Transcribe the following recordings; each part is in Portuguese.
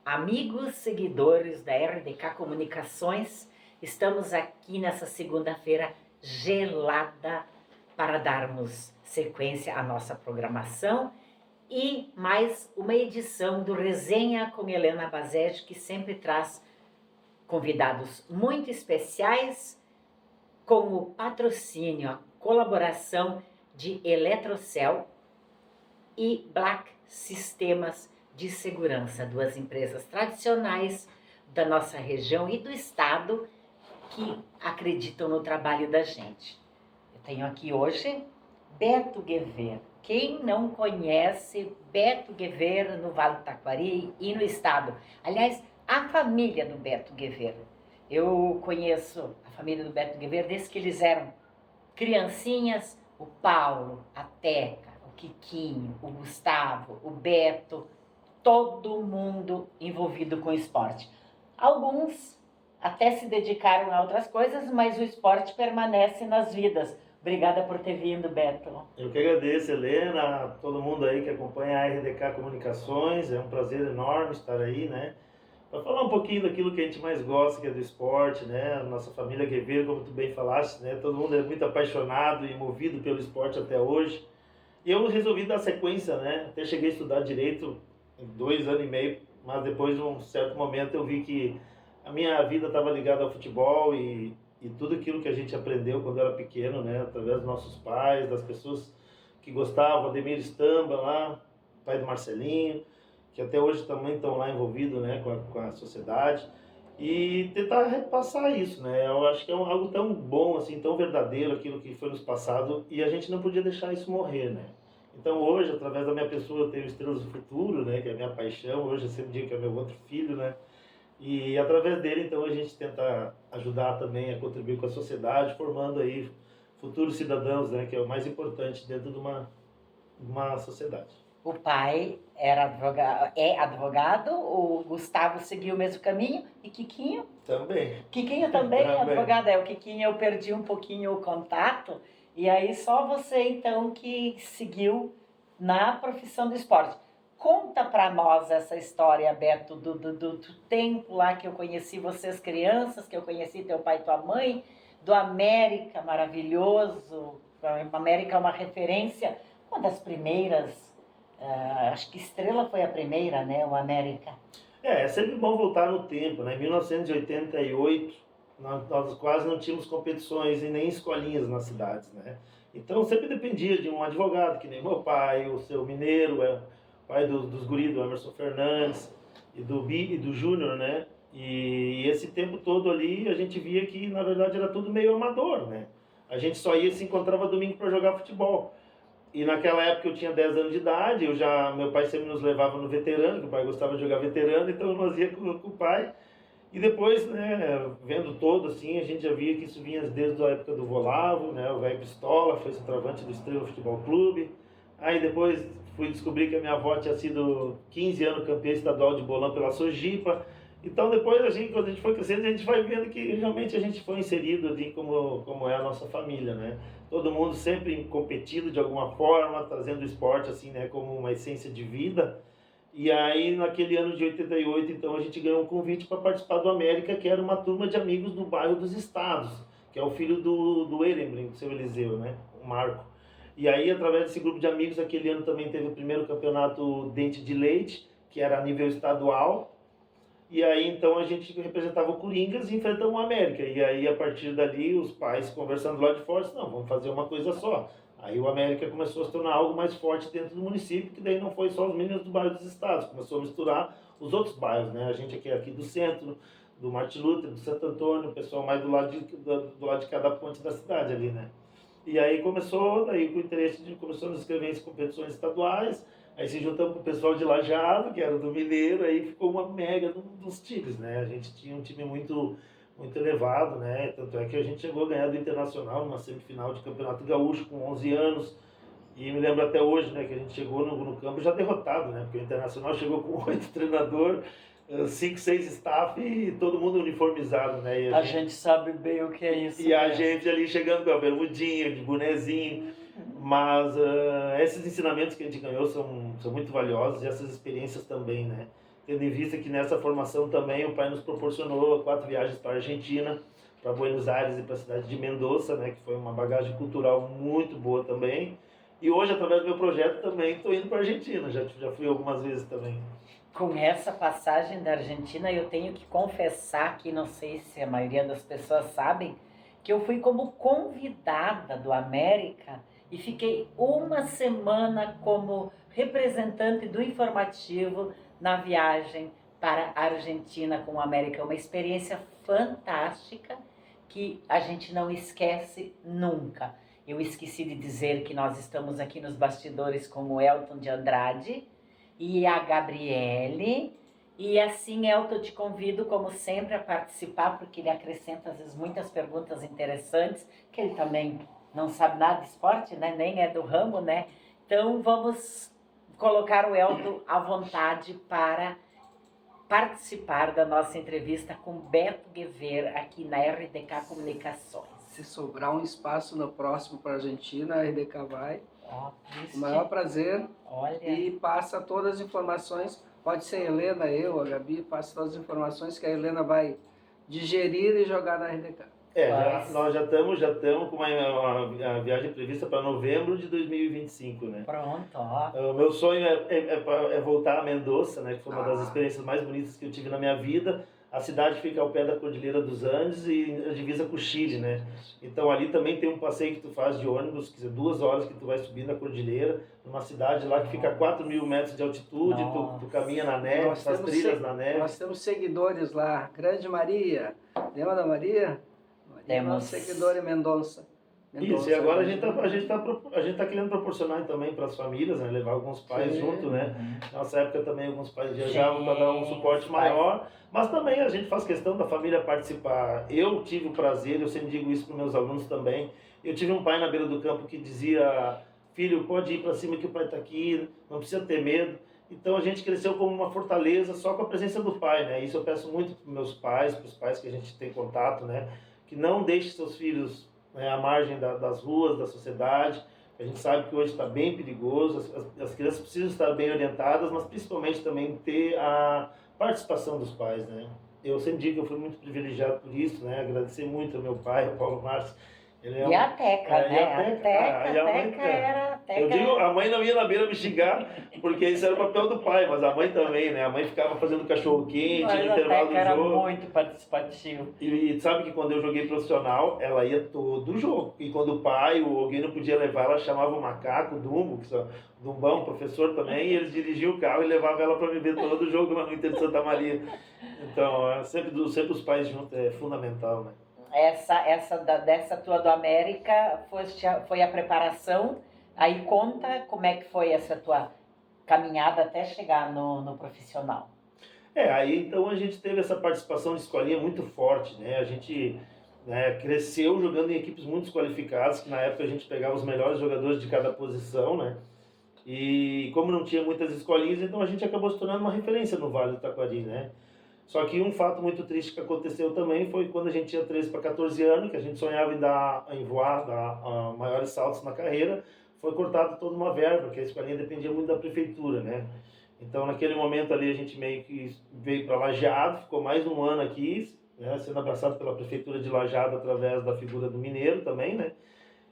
Amigos, seguidores da RDK Comunicações, estamos aqui nessa segunda-feira gelada para darmos sequência à nossa programação e mais uma edição do Resenha com Helena Bazede, que sempre traz convidados muito especiais com o patrocínio, a colaboração de Eletrocel e Black Sistemas de Segurança, duas empresas tradicionais da nossa região e do estado que acreditam no trabalho da gente. Eu tenho aqui hoje Beto Guevara. Quem não conhece Beto Guevara no Vale do Taquari e no estado? Aliás, a família do Beto Guevara. Eu conheço a família do Beto Guevara desde que eles eram criancinhas, o Paulo, a Teca, o Quiquinho, o Gustavo, o Beto, todo mundo envolvido com esporte. Alguns até se dedicaram a outras coisas, mas o esporte permanece nas vidas. Obrigada por ter vindo, Beto. Eu que agradeço, Helena, todo mundo aí que acompanha a RDK Comunicações. É um prazer enorme estar aí, né? Para falar um pouquinho daquilo que a gente mais gosta, que é do esporte, né? A nossa família Guevara, como tu bem falaste, né? Todo mundo é muito apaixonado e movido pelo esporte até hoje. E eu resolvi dar sequência, né? Até cheguei a estudar direito em 2 anos e meio, mas depois de um certo momento eu vi que a minha vida estava ligada ao futebol e tudo aquilo que a gente aprendeu quando era pequeno, né? Através dos nossos pais, das pessoas que gostavam, Ademir Stamba lá, pai do Marcelinho, que até hoje também estão lá envolvidos, né, com a sociedade, e tentar repassar isso, né? Eu acho que é algo tão bom, assim, tão verdadeiro aquilo que foi nos passado, e a gente não podia deixar isso morrer, né? Então hoje, através da minha pessoa, eu tenho Estrelas do Futuro, né, que é a minha paixão. Hoje eu sempre digo que é meu outro filho, né? E através dele, então, a gente tenta ajudar também a contribuir com a sociedade, formando aí futuros cidadãos, né, que é o mais importante dentro de uma sociedade. O pai era advogado, é advogado, o Gustavo seguiu o mesmo caminho e Quiquinho? Também. Quiquinho também é advogado, o Quiquinho eu perdi um pouquinho o contato, e aí só você então que seguiu na profissão do esporte. Conta pra nós essa história, Beto, do tempo lá que eu conheci vocês crianças, que eu conheci teu pai e tua mãe, do América maravilhoso. O América é uma referência, uma das primeiras. Acho que Estrela foi a primeira, né? O América. É sempre bom voltar no tempo, né? Em 1988, nós quase não tínhamos competições e nem escolinhas nas cidades, né? Então sempre dependia de um advogado, que nem meu pai, o seu Mineiro, pai dos guris, do Emerson Fernandes e do Júnior, né? E esse tempo todo ali a gente via que na verdade era tudo meio amador, né? A gente só ia se encontrava domingo para jogar futebol. E naquela época eu tinha 10 anos de idade, meu pai sempre nos levava no veterano, que o pai gostava de jogar veterano, então nós ia com o pai. E depois, né, vendo todo assim, a gente já via que isso vinha desde a época do Volavo, né, o velho Pistola, foi centroavante do Estrela Futebol Clube. Aí depois fui descobrir que a minha avó tinha sido 15 anos campeã estadual de bolão pela Sojipa. Então depois quando a gente foi crescendo, a gente vai vendo que realmente a gente foi inserido ali como é a nossa família, né? Todo mundo sempre competido de alguma forma, trazendo o esporte assim, né, como uma essência de vida. E aí naquele ano de 88, então a gente ganhou um convite para participar do América, que era uma turma de amigos do bairro dos Estados, que é o filho do Erembrin, do seu Eliseu, né? O Marco. E aí, através desse grupo de amigos, aquele ano também teve o primeiro campeonato Dente de Leite, que era a nível estadual. E aí, então, a gente representava o Coringas e enfrentamos o América. E aí, a partir dali, os pais conversando lá de fora, disse, não, vamos fazer uma coisa só. Aí o América começou a se tornar algo mais forte dentro do município, que daí não foi só os meninos do bairro dos Estados, começou a misturar os outros bairros, né? A gente aqui do centro, do Martin Luther, do Santo Antônio, o pessoal mais do lado de cada ponte da cidade ali, né? E aí começou, daí com o interesse começou a nos inscrever em competições estaduais, aí se juntamos com o pessoal de Lajeado, que era do Mineiro, aí ficou uma mega dos times, né? A gente tinha um time muito elevado, né? Tanto é que a gente chegou a ganhar do Internacional numa semifinal de Campeonato Gaúcho com 11 anos, e me lembro até hoje, né, que a gente chegou no campo já derrotado, né? Porque o Internacional chegou com 8 treinadores, 5, 6 staff e todo mundo uniformizado, né? E a gente sabe bem o que é isso. E a gente ali chegando com a bermudinha, de bonezinho. Mas esses ensinamentos que a gente ganhou são muito valiosos, e essas experiências também, né? tendo em vista que nessa formação também o pai nos proporcionou 4 viagens para a Argentina, para Buenos Aires e para a cidade de Mendoza, né, que foi uma bagagem cultural muito boa também. E hoje, através do meu projeto, também estou indo para a Argentina, já fui algumas vezes também. Com essa passagem da Argentina, eu tenho que confessar que, não sei se a maioria das pessoas sabem, que eu fui como convidada do América e fiquei uma semana como representante do informativo na viagem para a Argentina com o América. Uma experiência fantástica que a gente não esquece nunca. Eu esqueci de dizer que nós estamos aqui nos bastidores com o Elton de Andrade e a Gabriele. E assim, Elton, eu te convido, como sempre, a participar, porque ele acrescenta, às vezes, muitas perguntas interessantes, que ele também não sabe nada de esporte, né? Nem é do ramo, né? Então, vamos colocar o Elton à vontade para participar da nossa entrevista com Beto Guevara, aqui na RDK Comunicações. Se sobrar um espaço no próximo para a Argentina, a RDK vai. Triste. O maior prazer. Olha. E passa todas as informações. Pode ser a Helena, eu, a Gabi, passa todas as informações que a Helena vai digerir e jogar na RDK. Nós já estamos com uma viagem prevista para novembro de 2025, né? Pronto, ó. O meu sonho é voltar a Mendoza, né? Que foi uma das experiências mais bonitas que eu tive na minha vida. A cidade fica ao pé da Cordilheira dos Andes e a divisa com o Chile, né? Então ali também tem um passeio que tu faz de ônibus, quer dizer, 2 horas que tu vai subir na Cordilheira, numa cidade lá que fica a 4.000 metros de altitude, tu caminha na neve, faz trilhas na neve. Nós temos seguidores lá, Grande Maria, lembra da Maria? Temos seguidor em Mendonça. Isso, e agora a gente tá querendo proporcionar também para as famílias, né? Levar alguns pais junto, né? Nessa época também alguns pais viajavam para dar um suporte maior, mas também a gente faz questão da família participar. Eu tive o prazer, eu sempre digo isso para meus alunos também, eu tive um pai na beira do campo que dizia: filho, pode ir para cima que o pai está aqui, não precisa ter medo. Então a gente cresceu como uma fortaleza só com a presença do pai, né? Isso eu peço muito para meus pais, para os pais que a gente tem contato, né? Que não deixe seus filhos, né, à margem das ruas, da sociedade. A gente sabe que hoje está bem perigoso, as crianças precisam estar bem orientadas, mas principalmente também ter a participação dos pais, né? Eu sempre digo que eu fui muito privilegiado por isso, né? Agradecer muito ao meu pai, ao Paulo Márcio. E a Teca, né? A Teca era... Eu digo, a mãe não ia na beira me xingar, porque isso era o papel do pai, mas a mãe também, né? A mãe ficava fazendo cachorro-quente no intervalo do jogo. Era muito participativo. E sabe que quando eu joguei profissional, ela ia todo jogo. E quando o pai ou alguém não podia levar, ela chamava o macaco, o Dumbo, que são Dumbão, professor também, e eles dirigiam o carro e levavam ela para me ver todo o jogo lá no Inter de Santa Maria. Então, sempre os pais juntos é fundamental, né? Dessa tua do América foi a preparação. Aí conta como é que foi essa tua caminhada até chegar no profissional. Aí então a gente teve essa participação de escolinha muito forte, né? A gente, né, cresceu jogando em equipes muito qualificadas, que na época a gente pegava os melhores jogadores de cada posição, né? E como não tinha muitas escolinhas, então a gente acabou se tornando uma referência no Vale do Taquari, né? Só que um fato muito triste que aconteceu também foi quando a gente tinha 13 para 14 anos, que a gente sonhava em voar, dar maiores saltos na carreira, foi cortada toda uma verba, porque a escolinha dependia muito da prefeitura, né? Então naquele momento ali a gente meio que veio para Lajeado, ficou mais um ano aqui, né, sendo abraçado pela prefeitura de Lajeado através da figura do Mineiro também, né?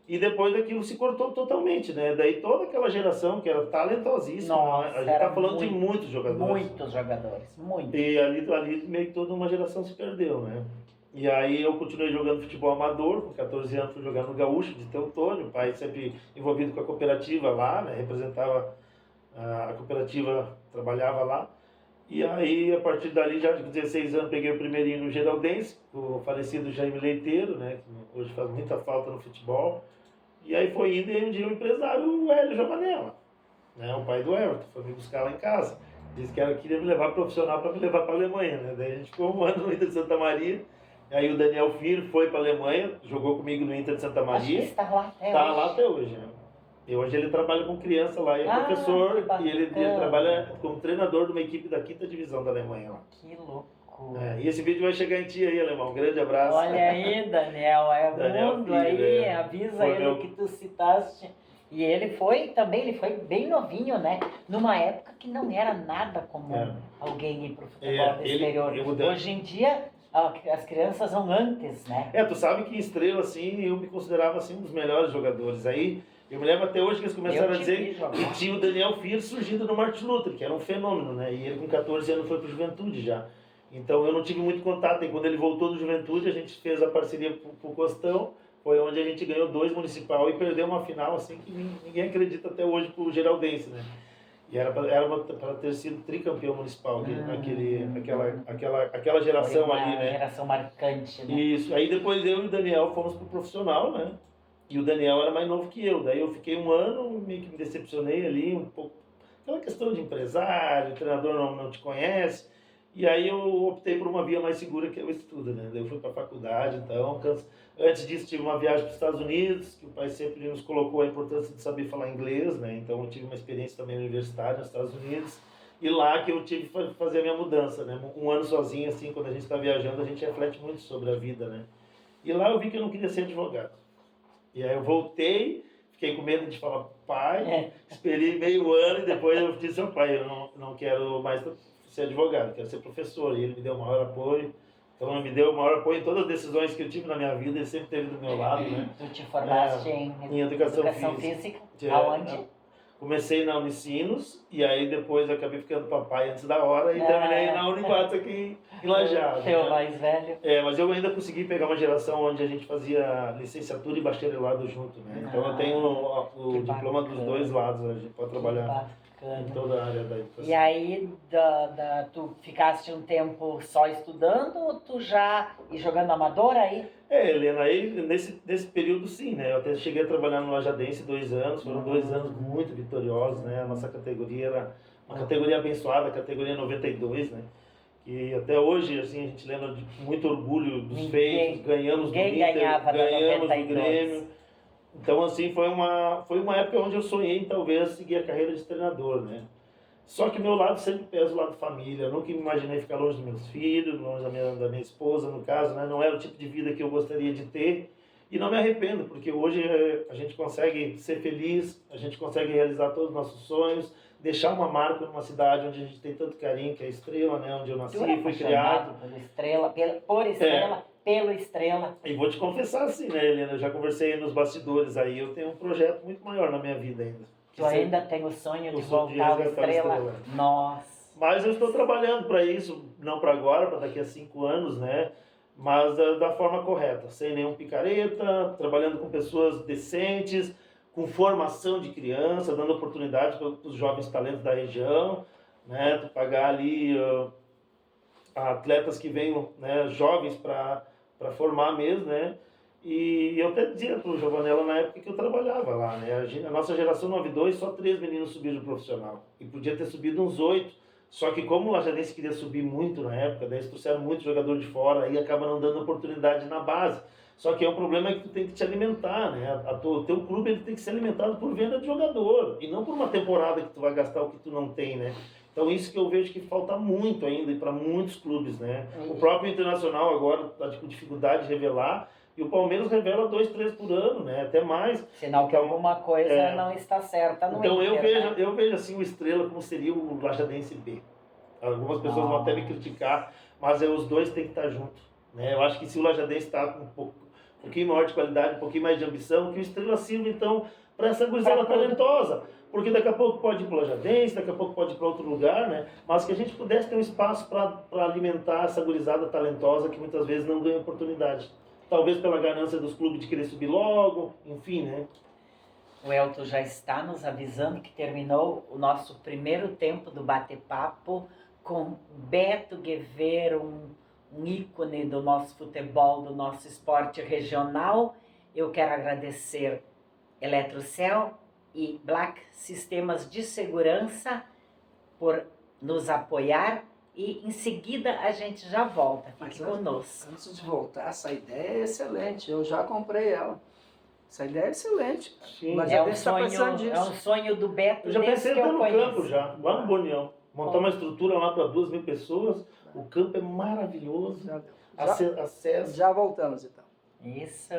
E depois daquilo se cortou totalmente, né? Daí toda aquela geração que era talentosíssima, nossa, né? A gente tá falando de muitos jogadores. Muitos jogadores, muitos. E ali meio que toda uma geração se perdeu, né? E aí eu continuei jogando futebol amador, com 14 anos fui jogar no Gaúcho de Teutônio, o pai sempre envolvido com a cooperativa lá, né? Representava a cooperativa, trabalhava lá. E aí, a partir dali, já de 16 anos, peguei o primeirinho no Geraldense, o falecido Jaime Leiteiro, né? Que hoje faz muita falta no futebol. E aí foi indo, e um dia o empresário, o Hélio Javanella, né? O pai do Everton, foi me buscar lá em casa. Disse que queria me levar profissional para me levar para a Alemanha, né? Daí a gente ficou um ano no Inter de Santa Maria. E aí o Daniel Filho foi para a Alemanha, jogou comigo no Inter de Santa Maria. Acho que está lá até hoje. Tá lá até hoje, né? E hoje ele trabalha com criança lá, é professor, e ele trabalha como treinador de uma equipe da 5ª divisão da Alemanha lá. Que louco! E esse vídeo vai chegar em ti aí, alemão. Um grande abraço. Olha aí, Daniel, Daniel mundo Filho, aí, avisa ele meu... que tu citaste. E ele foi bem novinho, né? Numa época que não era nada comum alguém ir pro futebol do exterior. Hoje em dia, as crianças vão antes, né? Tu sabe que Estrela, assim, eu me considerava, assim, um dos melhores jogadores. Aí, eu me lembro até hoje que eles começaram a dizer que tinha o Daniel Fir surgindo no Martin Luther, que era um fenômeno, né? E ele com 14 anos foi pro Juventude já. Então eu não tive muito contato. E quando ele voltou do Juventude, a gente fez a parceria pro Costão. Foi onde a gente ganhou 2 municipal e perdeu uma final, assim, que ninguém acredita até hoje pro Geraldense, né? E era para ter sido tricampeão municipal, aquela geração Foi uma ali, né? Geração marcante, né? Isso. Aí depois eu e o Daniel fomos pro profissional, né? E o Daniel era mais novo que eu. Daí eu fiquei um ano, meio que me decepcionei ali, um pouco. Aquela questão de empresário, o treinador não te conhece. E aí eu optei por uma via mais segura, que é o estudo, né? Daí eu fui para a faculdade, então... Antes disso tive uma viagem para os Estados Unidos, que o pai sempre nos colocou a importância de saber falar inglês, né? Então eu tive uma experiência também universitária nos Estados Unidos. E lá que eu tive que fazer a minha mudança, né? Um ano sozinho, assim, quando a gente está viajando, a gente reflete muito sobre a vida, né? E lá eu vi que eu não queria ser advogado. E aí eu voltei, fiquei com medo de falar pai, esperei meio ano e depois eu disse ao pai, eu não quero mais ser advogado, quero ser professor. E ele me deu o maior apoio. Então ele me deu o maior apoio em todas as decisões que eu tive na minha vida, ele sempre esteve do meu lado, né? Tu te formaste em educação física? Aonde? Comecei na Unicinos e aí depois acabei ficando papai antes da hora e terminei na Univates aqui em Lajeado. Teu mais velho. Mas eu ainda consegui pegar uma geração onde a gente fazia licenciatura e bacharelado junto, né? Então eu tenho o diploma dos dois lados, a gente pode trabalhar em toda a área da educação. E aí, tu ficaste um tempo só estudando ou tu já e jogando amador aí? Helena, aí nesse período sim, né? Eu até cheguei a trabalhar no Lajadense 2 anos, foram 2 anos muito vitoriosos, né? A nossa categoria era uma categoria abençoada, a categoria 92, né? E até hoje, assim, a gente lembra de muito orgulho dos feitos, ganhamos do Inter, ganhamos do Grêmio. Então, assim, foi uma época onde eu sonhei, talvez, seguir a carreira de treinador, né? Só que meu lado sempre pesa o lado família. Eu nunca me imaginei ficar longe dos meus filhos, longe da minha esposa, no caso, né? Não era o tipo de vida que eu gostaria de ter. E não me arrependo, porque hoje a gente consegue ser feliz, a gente consegue realizar todos os nossos sonhos, deixar uma marca numa cidade onde a gente tem tanto carinho, que é a Estrela, né? Onde eu nasci, fui criado. Pelo Estrela. E vou te confessar assim, né, Helena? Eu já conversei nos bastidores aí, eu tenho um projeto muito maior na minha vida ainda. Tu ainda tem o sonho de voltar ao Estrela? Nossa. Mas eu estou trabalhando para isso, não para agora, para daqui a 5 anos, né? Mas da forma correta, sem nenhum picareta, trabalhando com pessoas decentes, com formação de criança, dando oportunidade para os jovens talentos da região, né? Tu pagar ali atletas que venham, né, jovens para formar mesmo, né? E eu até dizia para o Giovanella na época que eu trabalhava lá, né? A nossa geração 92, só 3 meninos subiram no profissional. E podia ter subido uns 8. Só que como o Lajadense queria subir muito na época, daí eles trouxeram muito jogador de fora e acaba não dando oportunidade na base. Só que é um problema que tu tem que te alimentar, né? O teu clube ele tem que ser alimentado por venda de jogador e não por uma temporada que tu vai gastar o que tu não tem, né? Então isso que eu vejo que falta muito ainda e para muitos clubes, né? O próprio Internacional agora está com dificuldade de revelar e o Palmeiras revela 2, 3 por ano, né? Até mais. Sinal que alguma coisa não está certa no Então Inter, eu vejo assim o Estrela como seria o Lajadense B. Algumas pessoas vão até me criticar, mas os dois têm que estar juntos, né? Eu acho que se o Lajadense está com um pouquinho maior de qualidade, um pouquinho mais de ambição, que o Estrela sirva então para essa gurizada talentosa. Porque daqui a pouco pode ir para o Lajadense, daqui a pouco pode ir para outro lugar, né? Mas que a gente pudesse ter um espaço para alimentar essa gurizada talentosa que muitas vezes não ganha oportunidade. Talvez pela ganância dos clubes de querer subir logo, enfim, né? O Elton já está nos avisando que terminou o nosso primeiro tempo do bate-papo com Beto Guevara, um ícone do nosso futebol, do nosso esporte regional. Eu quero agradecer Eletrocel e Black Sistemas de Segurança por nos apoiar e em seguida a gente já volta. Fique conosco. Antes de voltar, essa ideia é excelente, eu já comprei ela. Essa ideia é excelente. Sim, é um sonho do Beto. Eu já pensei até no campo já, lá no Bonião. Montar uma estrutura lá para 2.000 pessoas. O campo é maravilhoso. Já voltamos então. Isso.